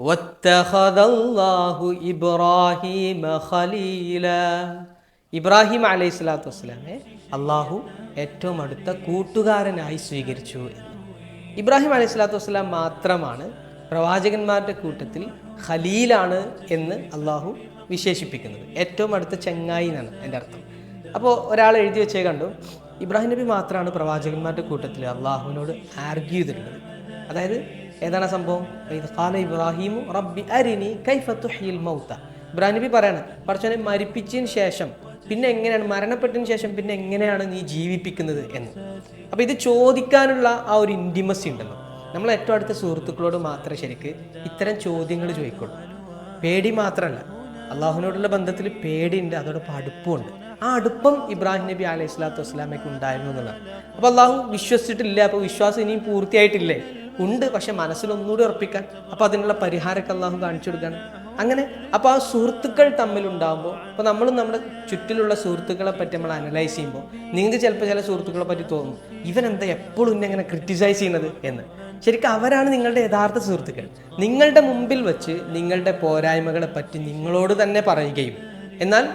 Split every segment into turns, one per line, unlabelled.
വത്തഖദല്ലാഹു ഇബ്രാഹീമ ഖലീല. ഇബ്രാഹിം അലൈഹി സ്വലാത്തു വസ്സലാമെ അള്ളാഹു ഏറ്റവും അടുത്ത കൂട്ടുകാരനായി സ്വീകരിച്ചു എന്ന്. ഇബ്രാഹിം അലൈഹി സ്വലാത്തു വസ്സലാം മാത്രമാണ് പ്രവാചകന്മാരുടെ കൂട്ടത്തിൽ ഖലീലാണ് എന്ന് അള്ളാഹു വിശേഷിപ്പിക്കുന്നത്. ഏറ്റവും അടുത്ത ചങ്ങായി എന്നാണ് എൻ്റെ അർത്ഥം. അപ്പോൾ ഒരാൾ എഴുതി വെച്ചേ കണ്ടു, ഇബ്രാഹിം നബി മാത്രമാണ് പ്രവാചകന്മാരുടെ കൂട്ടത്തിൽ അള്ളാഹുവിനോട് ആർഗ്യൂ ചെയ്തിട്ടുള്ളത്. അതായത് ഏതാണ് സംഭവം? ഖാല ഇബ്രാഹിമു റബ്ബി അരിനി കൈഫ തുഹ്യിൽ മൗത. ഇബ്രാഹിം നബി പറയാണ്, പടച്ചോനെ മരിപ്പിച്ചതിന് ശേഷം പിന്നെ എങ്ങനെയാണ്, മരണപ്പെട്ടതിന് ശേഷം പിന്നെ എങ്ങനെയാണ് നീ ജീവിപ്പിക്കുന്നത് എന്ന്. അപ്പോൾ ഇത് ചോദിക്കാനുള്ള ആ ഒരു ഇൻറ്റിമസി ഉണ്ടല്ലോ, നമ്മൾ ഏറ്റവും അടുത്ത സുഹൃത്തുക്കളോട് മാത്രമേ ശരിക്ക് ഇത്തരം ചോദ്യങ്ങൾ ചോദിക്കുള്ളൂ. പേടി മാത്രമല്ല, അള്ളാഹുവിനോടുള്ള ബന്ധത്തിൽ പേടിയുണ്ട്, അതോടൊപ്പം അടുപ്പമുണ്ട്. ആ അടുപ്പം ഇബ്രാഹിം നബി അലൈഹി സ്വലാത്തു വസ്സലാമയ്ക്ക് ഉണ്ടായിരുന്നു എന്നുള്ളതാണ്. അപ്പോൾ അള്ളാഹു വിശ്വസിച്ചിട്ടില്ല, അപ്പോൾ വിശ്വാസം ഇനിയും പൂർത്തിയായിട്ടില്ലേ? ഉണ്ട്, പക്ഷെ മനസ്സിലൊന്നുകൂടി ഉറപ്പിക്കാൻ. അപ്പോൾ അതിനുള്ള പരിഹാരമൊക്കെ അള്ളാഹു കാണിച്ചു കൊടുക്കുകയാണ്. അങ്ങനെ അപ്പോൾ ആ സുഹൃത്തുക്കൾ തമ്മിലുണ്ടാകുമ്പോൾ, അപ്പോൾ നമ്മളും നമ്മുടെ ചുറ്റിലുള്ള സുഹൃത്തുക്കളെ പറ്റി നമ്മൾ അനലൈസ് ചെയ്യുമ്പോൾ നിങ്ങൾക്ക് ചിലപ്പോൾ ചില സുഹൃത്തുക്കളെ പറ്റി തോന്നും, ഇവനെന്താ എപ്പോഴും ഇന്നെ ഇങ്ങനെ ക്രിറ്റിസൈസ് ചെയ്യുന്നത് എന്ന്. ശരിക്കും അവരാണ് നിങ്ങളുടെ യഥാർത്ഥ സുഹൃത്തുക്കൾ. നിങ്ങളുടെ മുമ്പിൽ വെച്ച് നിങ്ങളുടെ പോരായ്മകളെ പറ്റി നിങ്ങളോട് തന്നെ പറയുകയും എന്നാൽ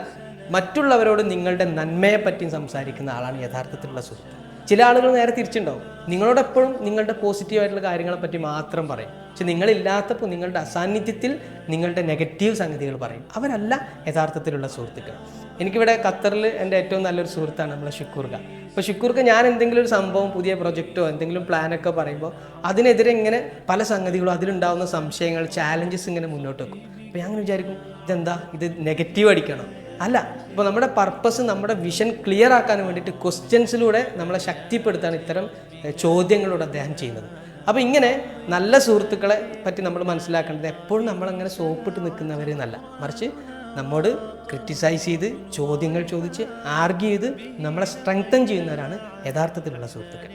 മറ്റുള്ളവരോട് നിങ്ങളുടെ നന്മയെപ്പറ്റിയും സംസാരിക്കുന്ന ആളാണ് യഥാർത്ഥത്തിലുള്ള സുഹൃത്ത്. ചില ആളുകൾ നേരെ തിരിച്ചുണ്ടാവും, നിങ്ങളോട് എപ്പോഴും നിങ്ങളുടെ പോസിറ്റീവായിട്ടുള്ള കാര്യങ്ങളെ പറ്റി മാത്രം പറയും, പക്ഷെ നിങ്ങളില്ലാത്തപ്പോൾ നിങ്ങളുടെ അസാന്നിധ്യത്തിൽ നിങ്ങളുടെ നെഗറ്റീവ് സംഗതികൾ പറയും. അവരല്ല യഥാർത്ഥത്തിലുള്ള സുഹൃത്തുക്കൾ. എനിക്കിവിടെ ഖത്തറിൽ എൻ്റെ ഏറ്റവും നല്ലൊരു സുഹൃത്താണ് നമ്മളെ ഷുക്കൂർക്ക. അപ്പോൾ ഷുക്കൂർക്ക് ഞാൻ എന്തെങ്കിലും ഒരു സംഭവം, പുതിയ പ്രൊജക്റ്റോ എന്തെങ്കിലും പ്ലാനൊക്കെ പറയുമ്പോൾ അതിനെതിരെ ഇങ്ങനെ പല സംഗതികളും, അതിലുണ്ടാകുന്ന സംശയങ്ങൾ, ചാലഞ്ചസ് ഇങ്ങനെ മുന്നോട്ട് വെക്കും. അപ്പോൾ ഞാൻ അങ്ങനെ വിചാരിക്കും, ഇതെന്താ, ഇത് നെഗറ്റീവ് അടിക്കണം? അല്ല, ഇപ്പോൾ നമ്മുടെ പർപ്പസ്, നമ്മുടെ വിഷൻ ക്ലിയർ ആക്കാൻ വേണ്ടിയിട്ട് ക്വസ്റ്റ്യൻസിലൂടെ നമ്മളെ ശക്തിപ്പെടുത്താൻ ഇത്തരം ചോദ്യങ്ങളോട് അദ്ദേഹം ചെയ്യുന്നത്. അപ്പോൾ ഇങ്ങനെ നല്ല സുഹൃത്തുക്കളെ പറ്റി നമ്മൾ മനസ്സിലാക്കേണ്ടത് എപ്പോഴും നമ്മളങ്ങനെ സോപ്പിട്ട് നിൽക്കുന്നവരെന്നല്ല, മറിച്ച് നമ്മോട് ക്രിറ്റിസൈസ് ചെയ്ത് ചോദ്യങ്ങൾ ചോദിച്ച് ആർഗ്യൂ ചെയ്ത് നമ്മളെ സ്ട്രെങ്തൻ ചെയ്യുന്നവരാണ് യഥാർത്ഥത്തിലുള്ള സുഹൃത്തുക്കൾ.